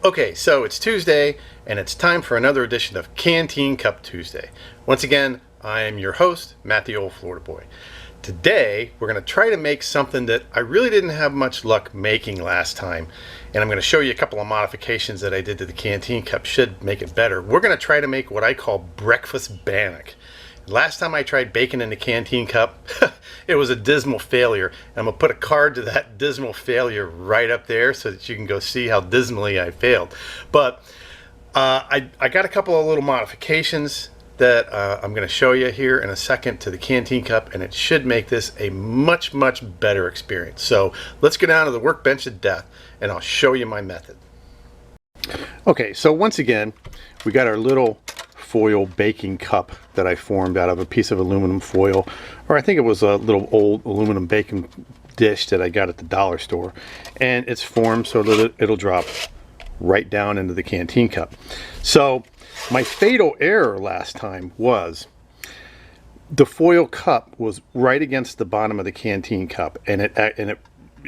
Okay, so it's Tuesday, and it's time for another edition of Canteen Cup Tuesday. Once again, I am your host, Matt the Old Florida Boy. Today, we're going to try to make something that I really didn't have much luck making last time, and I'm going to show you a couple of modifications that I did to the Canteen Cup. Should make it better. We're going to try to make what I call Breakfast Bannock. Last time I tried baking in the Canteen Cup, it was a dismal failure. And I'm going to put a card to that dismal failure right up there so that you can go see how dismally I failed. But I got a couple of little modifications that I'm going to show you here in a second to the Canteen Cup, and it should make this a much, much better experience. So let's go down to the workbench of death, and I'll show you my method. Okay, so once again, we got our little foil baking cup that I formed out of a piece of aluminum foil, or I think it was a little old aluminum baking dish that I got at the dollar store, and it's formed so that it'll drop right down into the Canteen Cup. So my fatal error last time was the foil cup was right against the bottom of the Canteen Cup, and I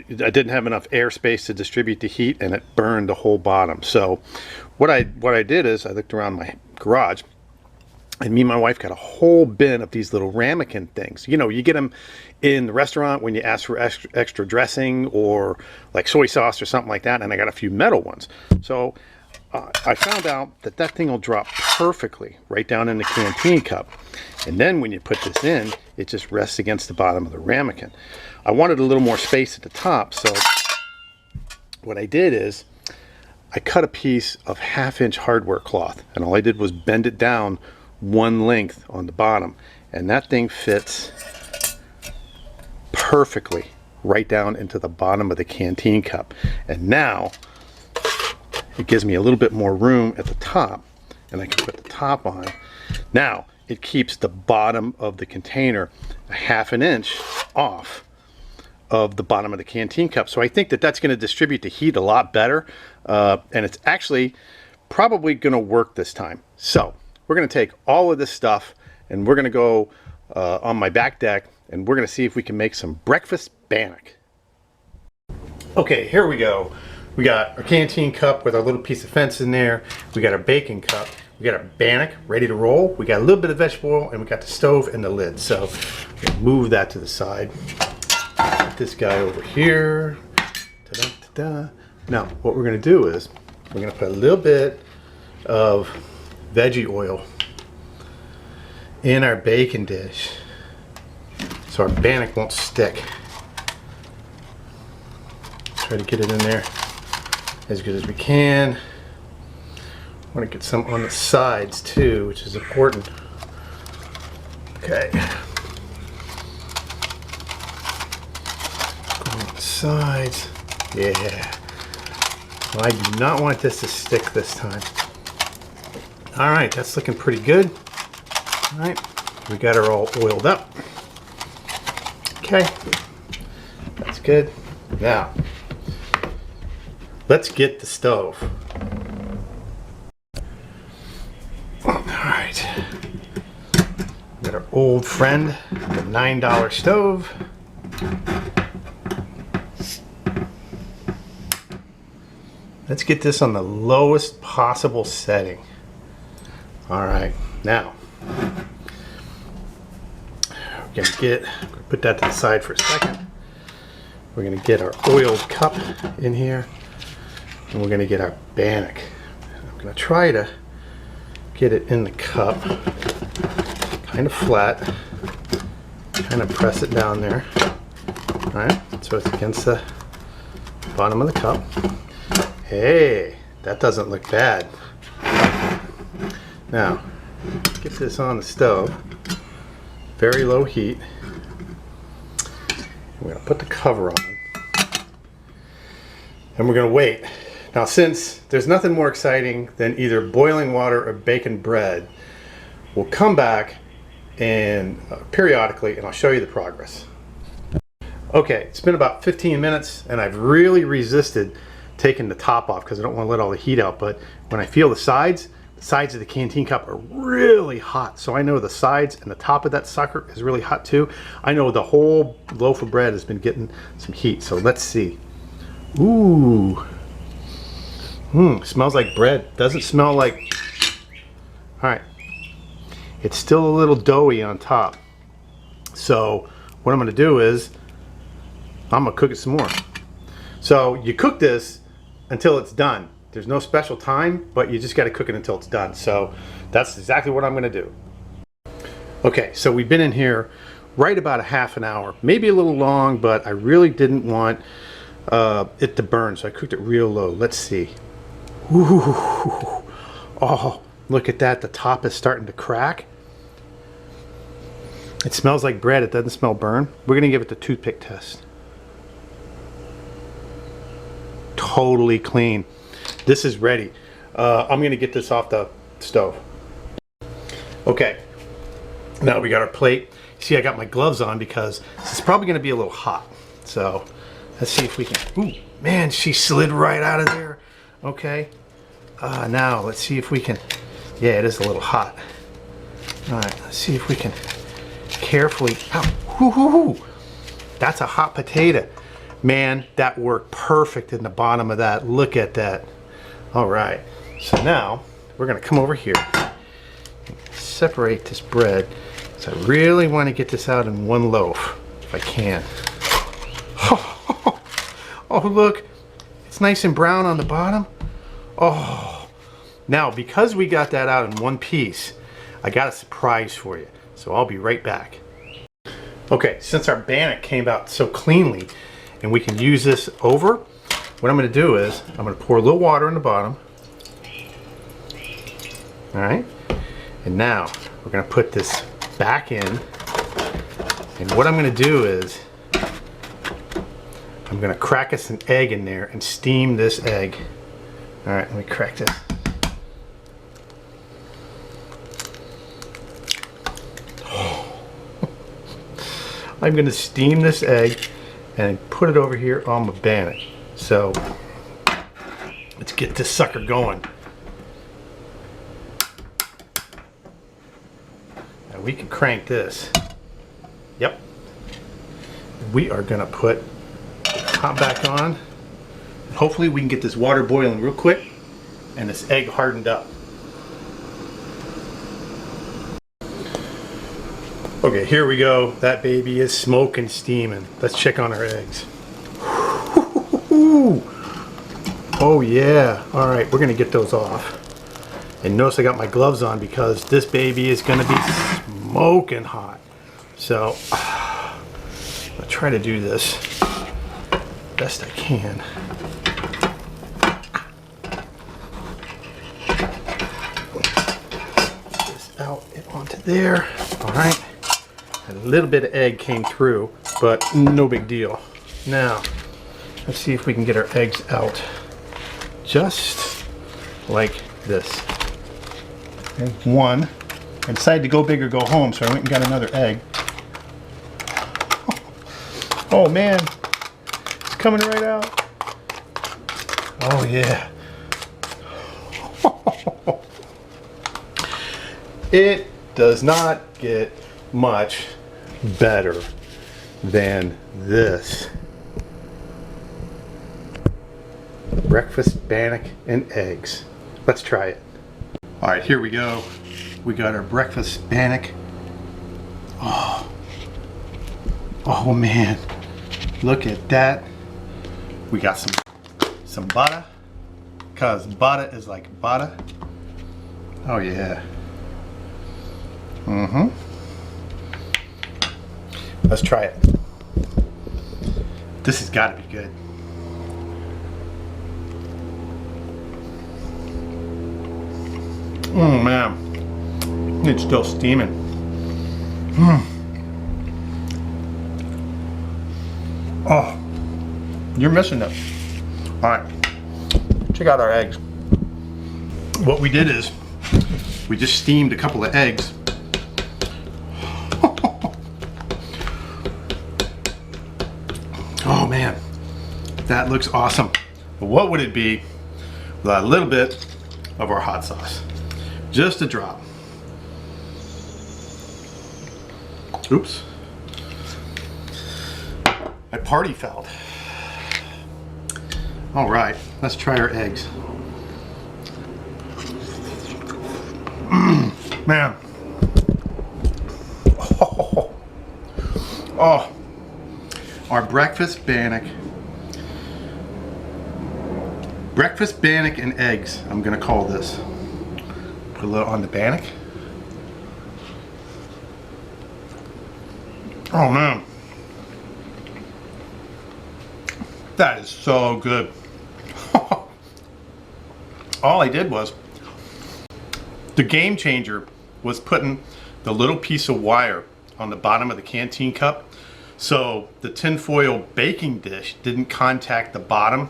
didn't have enough airspace to distribute the heat, and it burned the whole bottom. So what I did is I looked around my garage, and me and my wife got a whole bin of these little ramekin things. You know, you get them in the restaurant when you ask for extra dressing or like soy sauce or something like that, and I got a few metal ones. So I found out that that thing will drop perfectly right down in the Canteen Cup. And then when you put this in, it just rests against the bottom of the ramekin. I wanted a little more space at the top, so what I did is I cut a piece of 1/2-inch hardware cloth, and all I did was bend it down one length on the bottom, and that thing fits perfectly right down into the bottom of the Canteen Cup. And now it gives me a little bit more room at the top, and I can put the top on. Now it keeps the bottom of the container 1/2 inch off of the bottom of the Canteen Cup. So I think that that's going to distribute the heat a lot better, and it's actually probably going to work this time. So we're going to take all of this stuff, and we're going to go on my back deck, and we're going to see if we can make some breakfast bannock. Okay, here we go. We got our Canteen Cup with our little piece of fence in there. We got our baking cup. We got our bannock ready to roll. We got a little bit of vegetable oil, and we got the stove and the lid. So we'll move that to the side. Put this guy over here. Ta-da, ta-da. Now, what we're going to do is we're going to put a little bit of veggie oil in our baking dish so our bannock won't stick. Try to get it in there as good as we can. I want to get some on the sides too, which is important. Okay. Sides. Yeah. Well, I do not want this to stick this time. All right, that's looking pretty good. All right, we got her all oiled up. Okay, that's good. Now, let's get the stove. All right, we got our old friend, the $9 stove. Let's get this on the lowest possible setting. All right, now we're gonna put that to the side for a second. We're gonna get our oiled cup in here, and we're gonna get our bannock. I'm gonna try to get it in the cup, kind of flat, kind of press it down there. All right, so it's against the bottom of the cup. Hey, that doesn't look bad. Now, get this on the stove, very low heat. We're going to put the cover on, and we're going to wait. Now, since there's nothing more exciting than either boiling water or baking bread, we'll come back and periodically, and I'll show you the progress. Okay, it's been about 15 minutes, and I've really resisted taking the top off because I don't want to let all the heat out, but when I feel the sides of the Canteen Cup are really hot. So I know the sides and the top of that sucker is really hot too. I know the whole loaf of bread has been getting some heat. So let's see. Ooh, Smells like bread. Doesn't smell like... All right. It's still a little doughy on top. So what I'm gonna do is I'm gonna cook it some more. So you cook this until it's done. There's no special time, but you just gotta cook it until it's done. So that's exactly what I'm gonna do. Okay, so we've been in here right about a half an hour, maybe a little long, but I really didn't want it to burn, so I cooked it real low. Let's see. Ooh. Oh, look at that. The top is starting to crack. It smells like bread. It doesn't smell burn. We're gonna give it the toothpick test. Totally clean. This is ready. I'm gonna get this off the stove. Okay, now we got our plate. See, I got my gloves on because this is probably gonna be a little hot. So let's see if we can. Ooh, man, she slid right out of there. Okay, now let's see if we can. Yeah, it is a little hot. All right, let's see if we can carefully. Ow, that's a hot potato. Man, that worked perfect in the bottom of that. Look at that. All right, so now we're gonna come over here, separate this bread. So I really want to get this out in one loaf, if I can. Oh, look, it's nice and brown on the bottom. Oh, now because we got that out in one piece, I got a surprise for you. So I'll be right back. Okay, since our bannock came out so cleanly and we can use this over, what I'm gonna do is I'm gonna pour a little water in the bottom. All right, and now we're gonna put this back in. And what I'm gonna do is I'm gonna crack us an egg in there and steam this egg. All right, let me crack this. I'm gonna steam this egg and put it over here on my bannock. So let's get this sucker going. Now we can crank this. Yep. We are gonna put the top back on. Hopefully we can get this water boiling real quick and this egg hardened up. Okay, here we go. That baby is smoking, steaming. Let's check on our eggs. Oh yeah. All right, we're gonna get those off. And notice I got my gloves on because this baby is gonna be smoking hot. So I'll try to do this best I can. Get this out and onto there. All right. A little bit of egg came through, but no big deal. Now, let's see if we can get our eggs out just like this. Okay, one. I decided to go big or go home, so I went and got another egg. Oh man, it's coming right out. Oh yeah. It does not get much better than this. Breakfast bannock and eggs. Let's try it. All right, here we go. We got our breakfast bannock. Oh man, look at that. We got some butter, cause butter is like butter. Oh yeah. Let's try it. This has got to be good. Oh man, it's still steaming. Oh, you're missing it. All right, check out our eggs. What we did is we just steamed a couple of eggs. Oh man, that looks awesome. But what would it be with a little bit of our hot sauce? Just a drop. Oops. I party fouled. All right, let's try our eggs. Man. Oh. Oh. Our breakfast bannock. Breakfast bannock and eggs, I'm gonna call this. Put a little on the bannock. Oh man. That is so good. All I did was, the game changer was putting the little piece of wire on the bottom of the canteen cup so the tinfoil baking dish didn't contact the bottom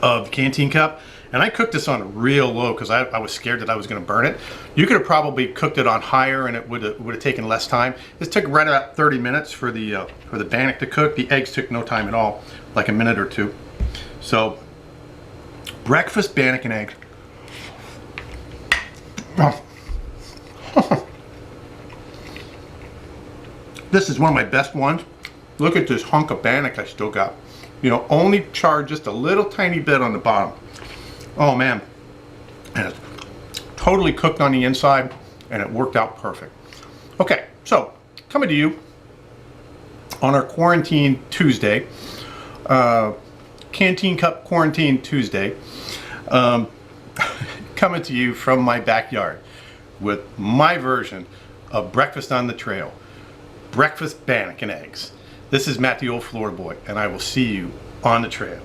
of the canteen cup. And I cooked this on real low because I was scared that I was going to burn it. You could have probably cooked it on higher and it would have taken less time. This took right about 30 minutes for the bannock to cook. The eggs took no time at all, like a minute or two. So breakfast bannock and eggs. Oh. This is one of my best ones. Look at this hunk of bannock I still got. You know, only charred just a little tiny bit on the bottom. Oh man, and it's totally cooked on the inside and it worked out perfect. Okay, so coming to you on our Quarantine Tuesday, Canteen Cup Quarantine Tuesday, coming to you from my backyard with my version of breakfast on the trail, breakfast bannock and eggs. This is Matt the Old Florida Boy, and I will see you on the trail.